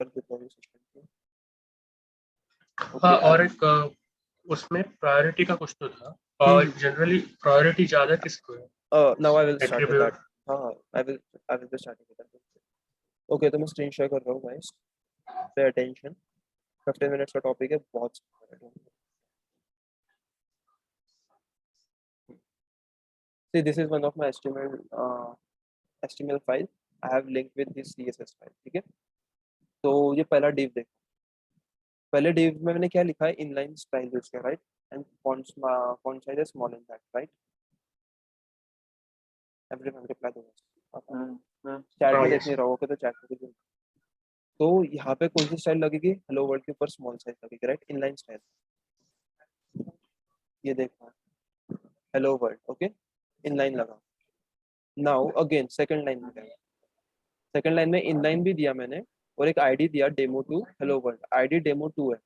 कर देता हूँ सिस्टम को। हाँ, ओके, और एक उसमें प्रायोरिटी का कुछ तो था, और जनरली प्रायोरिटी ज्यादा किसको है? Now I will start with that. Attribute. हाँ, I will be starting with that. Okay, तो मैं स्क्रीन शेयर कर रहा हूँ गाइस, पे अटेंशन। 15 मिनट्स का टॉपिक है, बहुत। See, this is one of my HTML file. I have linked with this CSS file, ठीक है। तो ये पहला div देखो। पहले div में मैंने क्या लिखा है, inline style यूज किया, right, and font size is small in that, right? Everyone reply दो। चैट में देख नहीं रहा हो तो चैट में भी। तो यहाँ पे कौन सी स्टाइल लगेगी, हेलो वर्ल्ड के ऊपर स्मॉल साइज लगेगी, राइट, इनलाइन स्टाइल। ये देखो, हेलो वर्ल्ड, ओके, इनलाइन लगा। नाउ अगेन सेकंड लाइन में, सेकंड लाइन में इनलाइन भी दिया मैंने, और एक आईडी दिया डेमो2 हेलो वर्ल्ड, आईडी डेमो2 है।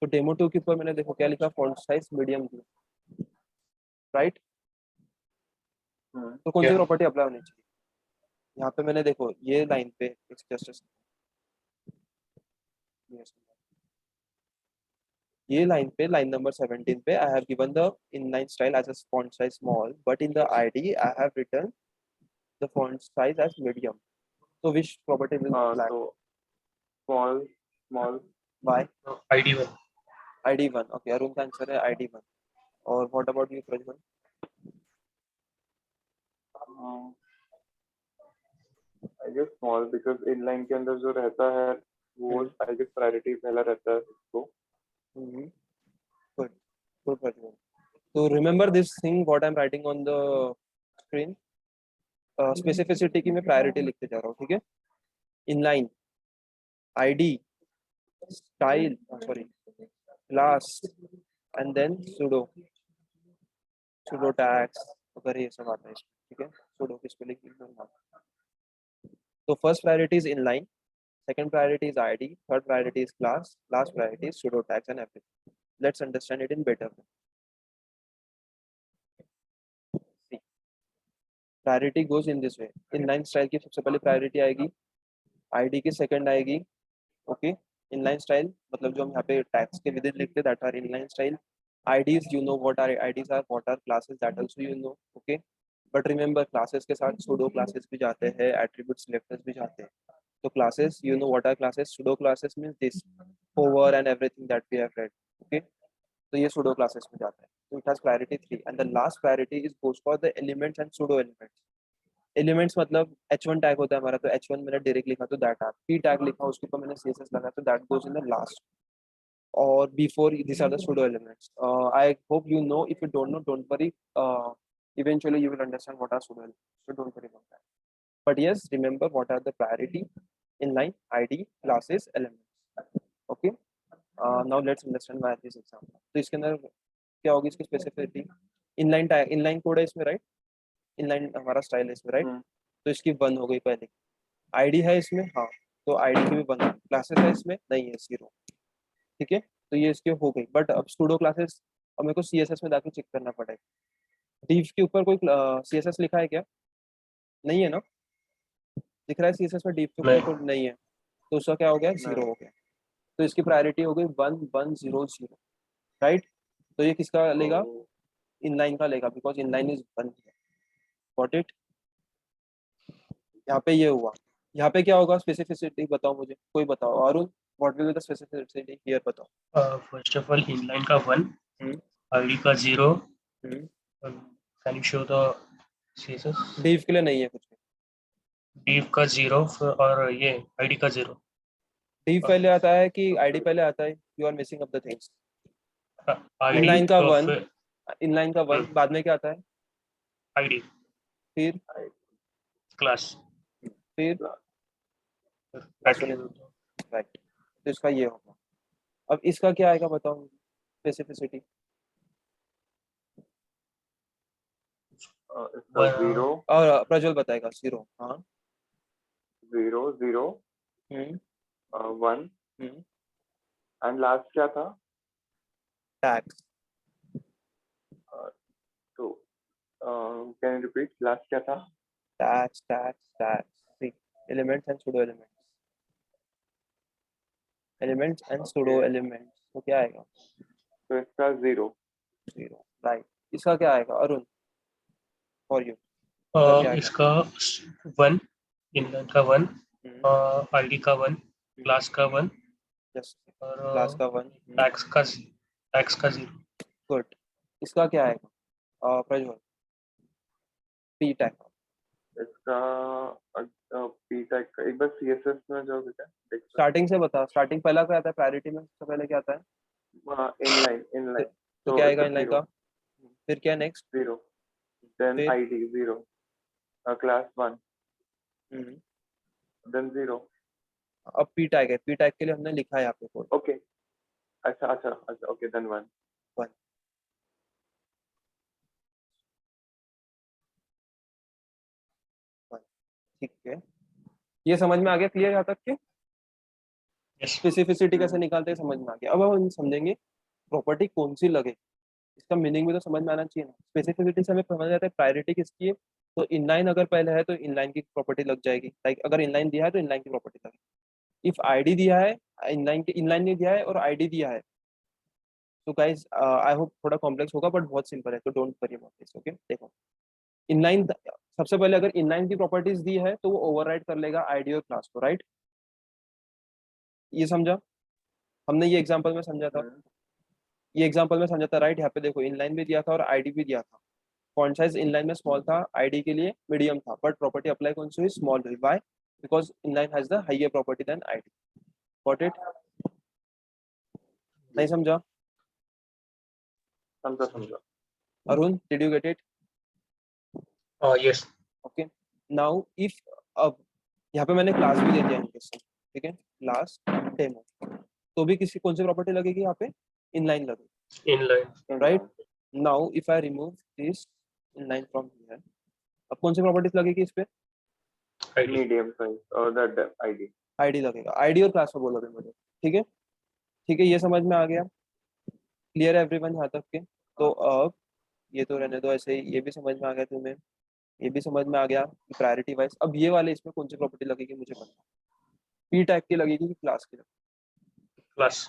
तो डेमो2 के ऊपर मैंने देखो क्या लिखा, फॉन्ट साइज मीडियम दिया, राइट। तो कौन सी प्रॉपर्टी अप्लाई होनी चाहिए यहाँ पे, मैंने देखो ये लाइन पे जस्ट ये लाइन पे, लाइन नंबर 17 पे, I have given the inline style as a font size small, but in the ID I have written the font size as medium. So which property will apply? So small. Why? ID1। ID1. Okay, Arun का answer है ID1। और what about you, Prajwal? I guess small because inline के अंदर जो रहता है वो I guess priority पहला रहता है उसको। Good, good, Prajwal. So remember this thing what I'm writing on the screen. Specificity की मैं priority लिखते जा रहा हूँ, ठीक है। Inline, ID, style, sorry, class, and then pseudo tags, अगर ये सब आता है, ठीक है। pseudo की spelling इग्नोर। तो first priority is inline, second priority is ID, third priority is class, last priority is pseudo tags and everything. Let's understand it in better way. See, priority goes in this way. Inline style की सबसे पहले priority आएगी, ID की second आएगी, okay. Inline style मतलब जो हम यहाँ पे tags के within लिखते that are inline style. IDs, you know what are IDs are, what are classes, that also you know, okay. But remember classes के साथ pseudo classes भी जाते हैं, attribute selectors भी जाते हैं। तो classes, you know what are classes, pseudo classes means this hover and everything that we have read, okay. तो ये pseudo classes में जाता है। So it has priority 3 and the last priority is goes for the elements and pseudo elements. Elements मतलब h1 tag होता है हमारा, तो h1 मैंने डायरेक्ट लिखा तो दैट आर, p टैग लिखा उसके ऊपर मैंने css लगा तो that goes in the last, और before these are the pseudo elements. I hope you know. If you don't know, don't worry. Eventually you will understand what are pseudo elements, so don't worry about that. But yes, remember what are the priority, inline, ID, classes, elements, okay. Now let's understand why this example. तो इसके अंदर क्या होगी इसकी specificity, inline tag, inline code है इसमें, right, inline हमारा style है इसमें, राइट। तो इसकी 1 हो गई पहले, आईडी है इसमें, हाँ, तो आईडी की भी 1, क्लासेस है इसमें नहीं है, 0, ठीक है। तो ये इसके हो गई, बट अब स्टूडो क्लासेस, अब मेरे को CSS में जाके चेक करना पड़ेगा। div के ऊपर कोई CSS लिखा है क्या, नहीं है ना, दिख रहा है CSS में div के ऊपर कोई नहीं है, तो उसका क्या हो गया, 0 हो गया। तो इसकी प्रायोरिटी हो गई 1 1 0 0, राइट। तो ये किसका लेगा, इनलाइन का लेगा, because inline is 1। Got it. यहाँ पे ये हुआ, यहाँ पे क्या होगा स्पेसिफिसिटी, बताओ मुझे, कोई बताओ, Arun, what will be the specificity here, बताओ। फर्स्ट ऑफ ऑल इनलाइन का 1, आईडी का 0, can you show the CSS? div के लिए नहीं है कुछ भी, div का 0 और ये आईडी का 0। div पहले आता है कि आईडी पहले आता है, you are missing up the things. ID inline का तो 1, इनलाइन का 1 बाद में क्या आता है, आईडी, फिर क्लास, फिर राइट। तो इसका ये होगा। अब इसका क्या आएगा बताओ स्पेसिफिसिटी। जीरो, और प्रज्वल बताएगा 0, हाँ, 0 0 1 एंड लास्ट क्या था, टैग्स। तो कैन यू रिपीट, लास्ट क्या था, tags, tags, tags, elements and pseudo elements. Elements and pseudo elements, तो क्या आएगा? तो इसका 0। 0, राइट। इसका क्या आएगा अरुण, फॉर यू? इसका क्या आएगा? इसका 1, इनलाइन का 1, हम्म, आईडी का 1, क्लास का 1 यस, और क्लास का 1। टैक्स का 0। गुड। इसका क्या आएगा प्रज्वल, पी टैग? इसका पी टैग का एक बार सीएसएस में जो बेटा देख स्टार्टिंग से बता, स्टार्टिंग पहला क्या आता है प्रायोरिटी में, सबसे पहले क्या आता है? इनलाइन फिर- इनलाइन तो तो क्या आएगा इट्स इनलाइन का? फिर क्या नेक्स्ट? 0 देन फिर आईडी 0 क्लास 1 देन 0 अब पी टैग है, पी टैग के लिए हमने लिखा है यहाँ पे कोड ओके अच्छा अच्छा अच्छा ओके देन 1 1। ठीक है, ये समझ में आ गया, क्लियर यहाँ तक के? यस। स्पेसिफिसिटी कैसे निकालते हैं समझ में आ गया। अब हम समझेंगे प्रॉपर्टी कौन सी लगे, इसका मीनिंग भी तो समझ में आना चाहिए ना। स्पेसिफिसिटी से हमें समझ जाता है प्रायोरिटी किसकी है, तो इनलाइन अगर पहले है तो इनलाइन की प्रॉपर्टी लग जाएगी। लाइक अगर इनलाइन दिया है तो इनलाइन की प्रॉपर्टी लगेगी। इफ आईडी दिया है, इनलाइन नहीं दिया है और आईडी दिया है, तो गाइस आई होप थोड़ा कॉम्प्लेक्स होगा बट बहुत सिंपल है, तो don't worry about this. Okay, देखो इनलाइन, सबसे पहले अगर इनलाइन की प्रॉपर्टीज दी है तो वो ओवरराइड कर लेगा आईडी और क्लास को, राइट? ये समझा, हमने ये एग्जांपल में समझा था, ये एग्जांपल में समझा था, राइट? यहाँ पे देखो इनलाइन भी दिया था और आईडी भी दिया था। फॉन्ट साइज इनलाइन में स्मॉल था, आईडी के लिए मीडियम था, बट प्रॉपर्टी अप्लाई कौन सी हुई? स्मॉल हुई। Why? Because inline has the higher property then ID. Got it? नहीं समझा समझा समझा Arun? Did you get it? Yes. Okay, now if, अब यहाँ पे मैंने क्लास भी दे दिया इनके साथ, ठीक है, क्लास डेमो, तो भी किसी कौन सी प्रॉपर्टी लगेगी यहाँ पे? इनलाइन लगेगी, inline right? Now if I remove this inline from here, अब कौन सी प्रॉपर्टीज लगेगी इस पे? आईडी। मीडियम साइज और दैट आईडी आईडी लगेगा, आईडी और क्लास में बोलोगे मुझे, ठीक है? ठीक है, ये समझ में आ गया, क्लियर है एवरीवन यहाँ तक के? तो अब ये तो रहने दो ऐसे ही, ये भी समझ में आ गया तुम्हें, ये भी समझ में आ गया कि प्रायोरिटी वाइज। अब ये वाले इसमें कौन सी प्रॉपर्टी लगेगी मुझे पता, पी टैग की लगेगी कि क्लास की लगेगी? Class.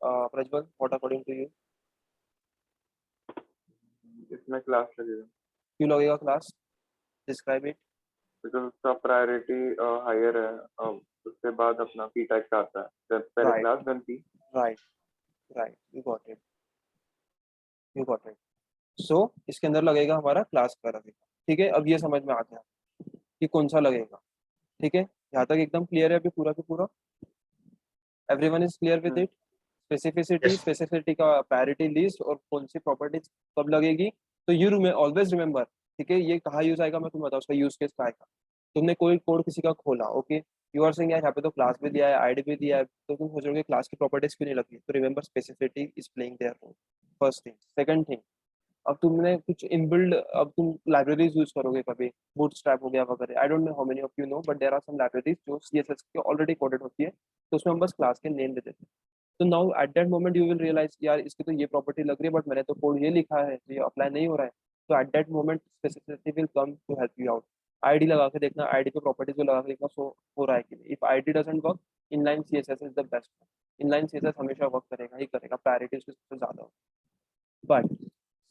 Prajwal, what according to you? इसमें क्लास लगेगा क्यों लगेगा क्लास? Describe it. बिकॉज उसका प्रायोरिटी हायर है उसके बाद अपना पी टैग का आता है then पहले right class then P right right, you got it, you got it. So इसके अंदर लगेगा हमारा क्लास का लगेगा, ठीक है? अब ये समझ में आ गया कि कौन सा लगेगा, ठीक है? यहाँ तक एकदम क्लियर है अभी पूरा का पूरा? Everyone is clear with it? Specificity, yes. Specificity का प्रायोरिटी लिस्ट और कौन सी प्रॉपर्टीज कब लगेगी, तो यू ऑलवेज रिमेंबर, ठीक है? ये कहाँ यूज आएगा मैं तुम्हें बताऊँ, उसका यूज केस कहाँ आएगा। तुमने कोई कोड किसी का खोला, ओके, यू आर सेइंग यार यहाँ पे तो क्लास भी दिया है, आईडी भी दिया है, तो तुम सोचोगे क्लास की प्रॉपर्टीज क्यों नहीं लगी, तो remember specificity is playing their role, first thing. Second thing, अब तुमने कुछ इनबिल्ड, अब तुम लाइब्रेरीज यूज करोगे कभी, बूटस्ट्रैप हो गया वगैरह, I don't know how many of you know, but there are some libraries जो सीएसएस की ऑलरेडी कोडेड होती है, तो उसमें हम बस क्लास के नेम दे देते हैं। तो now at that moment you will realize यार इसकी तो ये प्रॉपर्टी लग रही है बट मैंने तो कोड ये लिखा है तो ये अप्लाई नहीं हो रहा है। तो at that moment specificity will come to help you out. ID लगा के देखना, आईडी पे प्रॉपर्टीज को लगा के देखना, सो हो रहा है कि नहीं। If ID doesn't work, inline CSS is the best. Inline CSS हमेशा वर्क करेगा ही करेगा, प्रायोरिटी उसकी सबसे ज्यादा होगी। But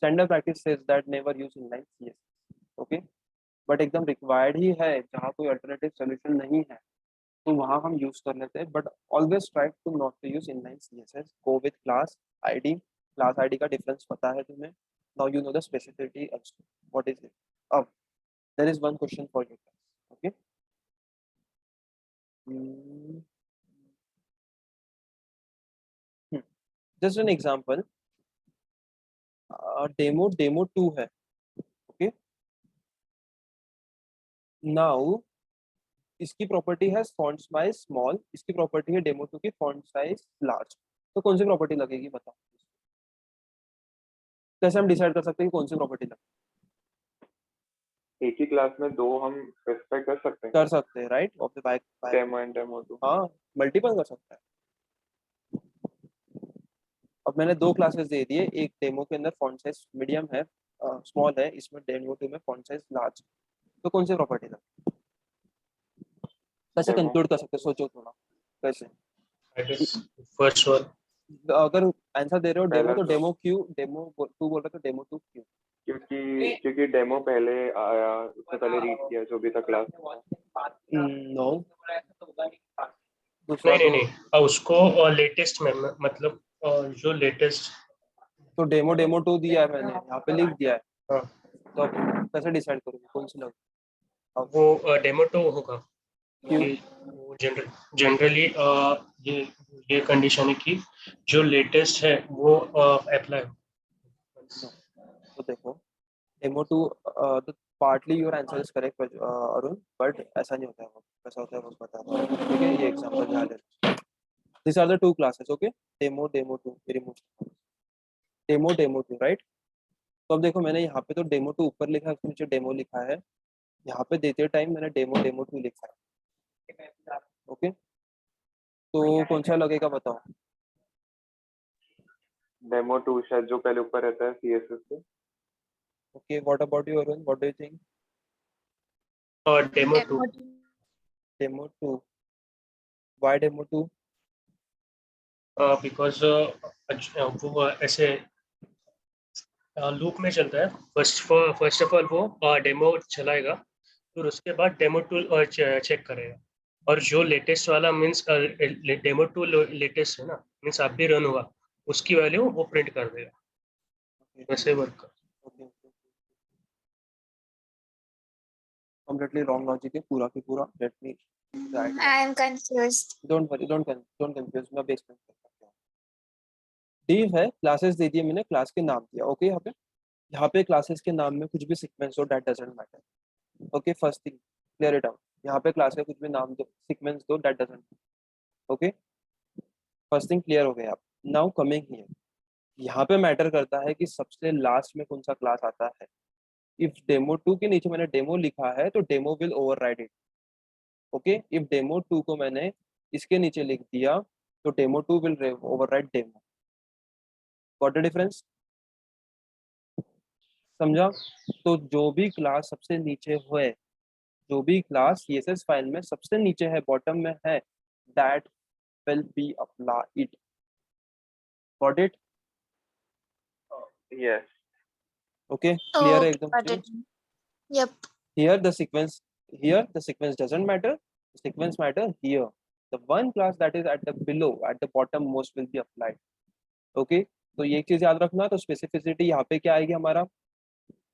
standard practice says that never use inline CSS, okay? But एकदम रिक्वायर्ड ही है, जहाँ कोई अल्टरनेटिव सोल्यूशन नहीं है तो वहाँ हम यूज कर लेते हैं, but always try to not to use inline CSS, go with class ID. Class ID का डिफरेंस पता है तुम्हें, now you know the specificity also, what is it. अब there is one question for you, okay? Just an example, demo 2 है, okay? Now इसकी property है font size small, इसकी property है डेमो 2 की फॉन्ट साइज लार्ज, तो कौन सी property लगेगी बताओ? कैसे हम डिसाइड कर सकते हैं कि कौन सी प्रॉपर्टी लगेगी? एक ही क्लास में दो हम स्पेसिफाई कर सकते हैं कर सकते हैं, right? Of the bike, demo and demo two हाँ, मल्टीपल कर सकता है। अब मैंने दो क्लासेस दे दिए, एक डेमो के अंदर फॉन्ट साइज मीडियम है, स्मॉल है, इसमें डेमो 2 में फॉन्ट साइज लार्ज, तो कौन सी प्रॉपर्टी लगेगी? कैसे डेमो कंक्लूड कर सकते हैं, सोचो थोड़ा। कैसे? That is first one. अगर आंसर दे रहे हो डेमो पहला तो तो डेमो क्यू, डेमो टू बोल रहे तो डेमो टू क्यू? क्योंकि डेमो पहले आया, उससे पहले रीड किया जो भी था क्लास। नो, दूसरा नहीं नहीं तो नहीं, उसको लेटेस्ट में मतलब जो लेटेस्ट। तो डेमो डेमो टू दिया है मैंने यहाँ पे लिख दिया है, हाँ, तो अब कैसे डिसाइड करूँ कौन सी लग? वो डेमो टू होगा क्यों? क्योंकि वो जनरली ये कंडीशन है कि जो लेटेस्ट है वो अप्लाई हो। No. तो देखो डेमो टू, तो partly your answer is correct Arun, but ऐसा नहीं होता है, वो कैसा होता है वो बता रहा हूँ, ठीक है? ये एग्जांपल ध्यान ले, this are the two classes, okay? Demo demo two, remove demo demo two, right? तो अब देखो मैंने यहाँ पे तो डेमो टू ऊपर लिखा है, उसके नीचे डेमो लिखा है, यहाँ पे देते टाइम मैंने डेमो डेमो टू लिखा है, ओके? तो कौन सा लगेगा बताओ? डेमो 2 शायद जो पहले ऊपर रहता है CSS पे। Okay, what about you Arun, what do you think? Demo two. Demo two, why demo two? Because वो ऐसे लूप में चलता है। फर्स्ट ऑफ ऑल वो डेमो चलाएगा, फिर उसके बाद डेमो टू चेक करेगा, और जो लेटेस्ट वाला मीन्स डेमो टू लेटेस्ट है ना, मीन्स आप भी रन हुआ, उसकी वैल्यू वो प्रिंट कर देगा। वैसे वर्क कर। ओके, completely wrong logic है पूरा की पूरा, let me try to, I am confused. don't worry, don't confuse, मैं अभी explain करता हूँ। div है, क्लासेस दे दिए मैंने, क्लास के नाम दिया, ओके? यहाँ पे क्लासेस के नाम में कुछ भी सीक्वेंस हो, that doesn't matter, okay? First thing clear it out, यहाँ पे क्लास का कुछ भी नाम दो, सीक्वेंस दो, that doesn't, okay? First thing clear हो गया। आप नाउ कमिंग हियर, यहाँ पे मैटर करता है कि सबसे लास्ट में कौन सा क्लास आता है। इफ डेमो टू के नीचे मैंने डेमो लिखा है तो demo will override it, okay? If demo two को मैंने इसके नीचे लिख दिया तो demo two will override demo. Got the difference? समझा? तो जो भी क्लास सबसे नीचे हुए, जो भी क्लास CSS फाइल में सबसे नीचे है, बॉटम में है, that will be applied. Got it? Yes. Okay, clear है Okay, एकदम got से? it. Yep. here the sequence the sequence doesn't matter, the sequence matter here, the one class that is at the below at the bottom most will be applied, okay? तो ये एक चीज याद रखना। तो specificity यहाँ पे क्या आएगी हमारा?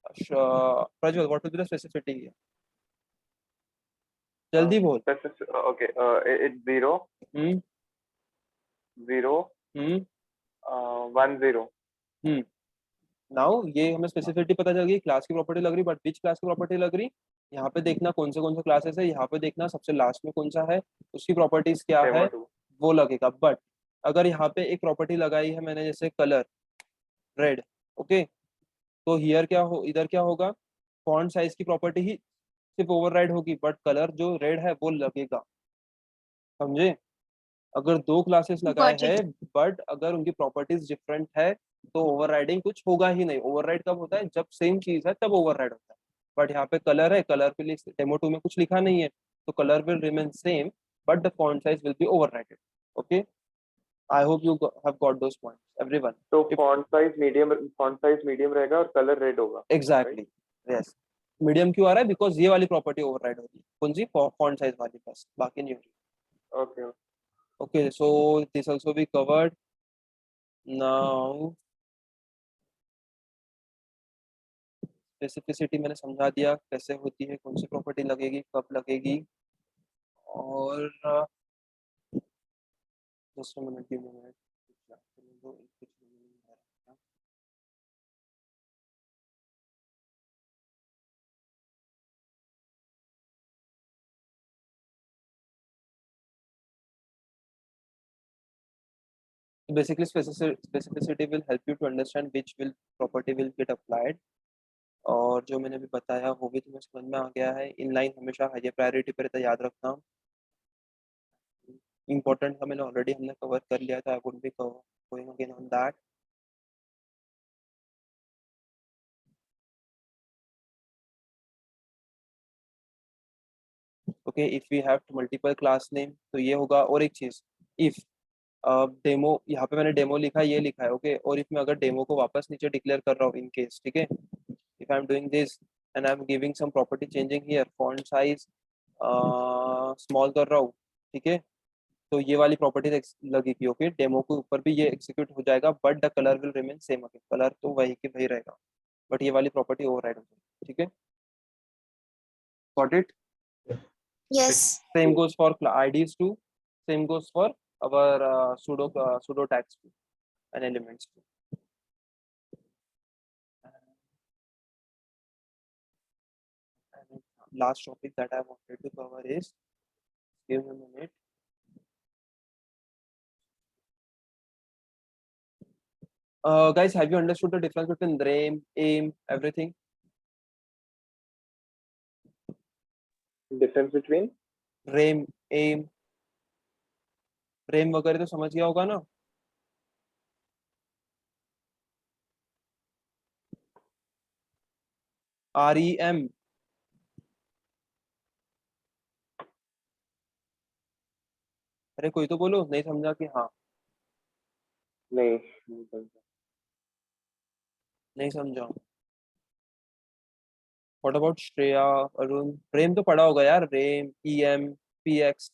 Prajwal, what will be the specificity? जल्दी बोल। Okay, it's 0 hmm 0 hmm 1 0। Now ये हमें स्पेसिफिसिटी पता चल गई, क्लास की प्रॉपर्टी लग रही, बट विच क्लास की प्रॉपर्टी लग रही? यहाँ पे देखना कौन से क्लासेस है, यहाँ पे देखना सबसे लास्ट में कौन सा है, उसकी प्रॉपर्टीज क्या डेमो है, 2। वो लगेगा। बट अगर यहाँ पे एक प्रॉपर्टी लगाई है मैंने, जैसे कलर रेड, ओके? तो हियर क्या हो, इधर क्या होगा? फॉन्ट साइज की प्रॉपर्टी ही सिर्फ ओवरराइड होगी, बट कलर जो रेड है वो लगेगा, समझे? अगर दो क्लासेस लगाए Got हैं it. बट अगर उनकी प्रॉपर्टीज डिफरेंट है तो ओवरराइडिंग कुछ होगा ही नहीं। ओवरराइड कब होता है? जब सेम चीज है तब ओवरराइड होता है। बट यहाँ पे कलर है, कलर के लिए डेमो टू में कुछ लिखा नहीं है, तो colour will remain same but the font size will be overrided, okay? I hope you have got those points everyone. तो फॉन्ट साइज मीडियम रहेगा और कलर रेड होगा, राइट? Exactly, yes. मीडियम क्यों आ रहा है? बिकॉज ये वाली प्रॉपर्टी ओवरराइड होगी, कौन सी? फॉन्ट साइज वाली, बस, बाकी नहीं होगी। Okay. Okay, so this also be covered now. Specificity मैंने समझा दिया कैसे होती है, कौन सी प्रॉपर्टी लगेगी, कब लगेगी, और just minute, give me minute, कुछ basically specificity will help you to understand which will property will get applied। और जो मैंने अभी बताया वो भी तुम्हें समझ में आ गया है। इनलाइन हमेशा हाई प्रायोरिटी पर रहता है, याद रखना। इंपॉर्टेंट था, मैंने ऑलरेडी हमने कवर कर लिया था, I would be going again on that. Okay if we have multiple class name तो ये होगा। और एक चीज, इफ डेमो, यहाँ पे मैंने डेमो लिखा है, ये लिखा है ओके। और इफ मैं अगर डेमो को वापस नीचे डिक्लेयर कर रहा हूँ इन केस, ठीक है, if I am doing this and I am giving sum property changing here, font size small कर रहा हूँ, ठीक है, तो ये वाली प्रॉपर्टी लगेगी ओके। डेमो के ऊपर भी ये एग्जीक्यूट हो जाएगा, but the colour will remain same again, colour तो वही के वही रहेगा, बट ये वाली प्रॉपर्टी ओवरराइड हो जाएगी, ठीक है। Got it? Yes. Same goes for IDs too. Same goes for our pseudo tags too and elements too. And last topic that I wanted to cover is, give me a minute. Guys, have you understood the difference between RAIM, AIM, everything? Difference between RAIM, AIM, RAIM वगैरह तो समझ गया होगा ना? REM, अरे कोई तो बोलो, नहीं समझा कि हाँ, नहीं समझा। नहीं समझा। What about Shreya, Arun? RAIM तो पढ़ा होगा यार, RAIM, EM, PX.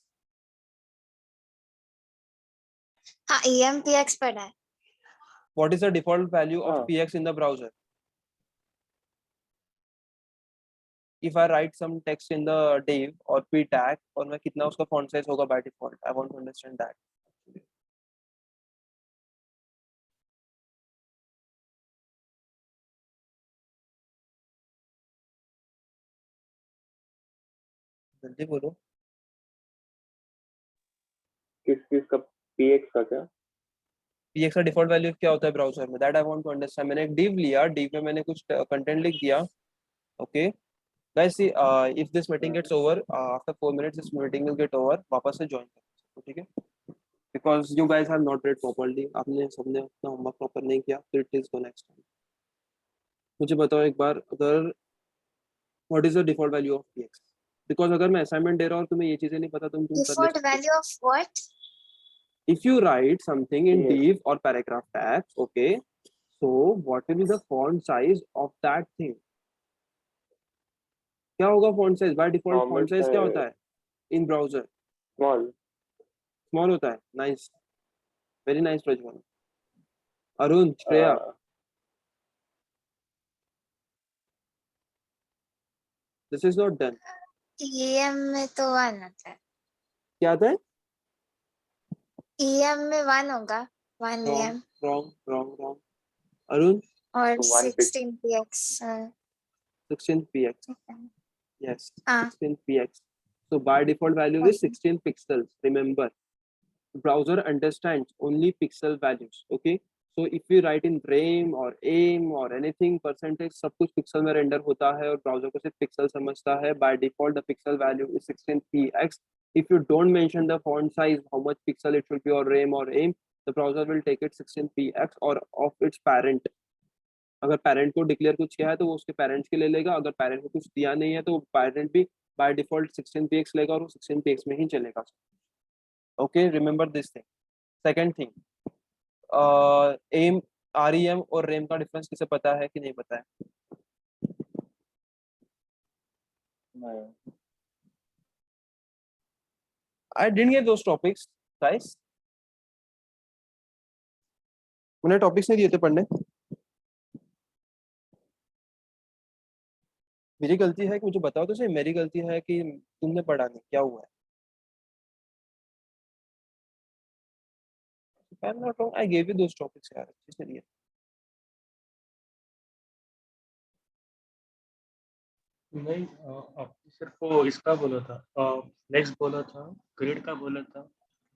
हाँ, EMPX पढ़ा है. What is the default value of हाँ PX in the browser? If I write some text in the div or p tag, और मैं कितना उसका font size होगा by default? I want to understand that. जल्दी बोलो। किस किस का px का क्या? PX का डिफॉल्ट वैल्यू क्या होता है ब्राउजर में? That I want to understand. मैंने एक div लिया, div में मैंने कुछ कंटेंट लिख दिया, okay. Guys see, if this meeting gets over after 4 minutes, this meeting will get over, वापस से ज्वाइन करो, ठीक है? Because you guys have not read properly, आपने सबने अपना होमवर्क प्रॉपर नहीं किया, फिर it is go next time. मुझे बताओ एक बार, अगर what is the default value of PX? Because अगर मैं असाइनमेंट दे रहा हूँ और तुम्हें ये चीजें नहीं पता, तुम कर ले Default सकते हो। value of what? If you write something in px div or paragraph tags, okay, so what will be the font size of that thing? क्या होगा font size? By default font format size क्या है होता है in browser? Small. Small होता है। Nice, very nice Prajwal. Arun, Shreya, this is not done। EM में तो 1 आता है. क्या आता है? EM में 1 होगा. 1 Wrong, EM wrong, wrong, wrong। Arun, और तो 1 पिक्स 16px. 16 px, yes, हाँ, 16 px। So by default value is okay. 16 pixels, remember। Browser understands only pixel values, okay? So if we write in RAIM or AIM or anything, percentage सब कुछ pixel में render होता है और browser को सिर्फ pixel समझता है। By default the pixel value is 16px। If you don't mention the font size, how much pixel it should be or RAIM or AIM, the browser will take it 16px or of its parent। अगर parent को declare कुछ किया है तो वो उसके parents के ले लेगा, अगर पेरेंट को कुछ दिया नहीं है तो पेरेंट भी बाय डिफॉल्ट 16px लेगा और वो 16px में ही चलेगा। Okay, remember this thing. Second thing, em, REM और रेम का डिफरेंस किसे पता है कि नहीं पता है? नहीं। I didn't get those topics guys, उन्हें टॉपिक्स नहीं दिए थे पढ़ने। मेरी गलती है कि मुझे बताओ तो सही, मेरी गलती है कि तुमने पढ़ा नहीं, क्या हुआ है? I am not wrong, I gave you those topics यार, अच्छे से दिए। नहीं, आपने सिर्फ वो इसका बोला था, नेक्स्ट बोला था, ग्रिड का बोला था,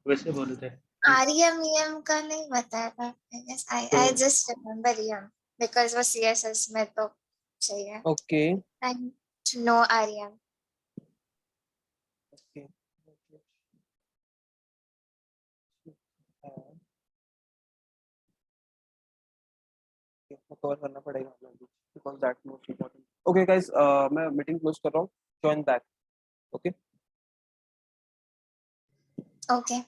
वैसे बोले थे। REM EM का नहीं बताया था. I guess I just remember EM because वो CSS में तो चाहिए. Okay I to know REM. Okay, cover करना पड़ेगा because that most important. Okay guys, मैं मीटिंग क्लोज कर रहा हूँ, जॉइन बैक, ओके। Okay.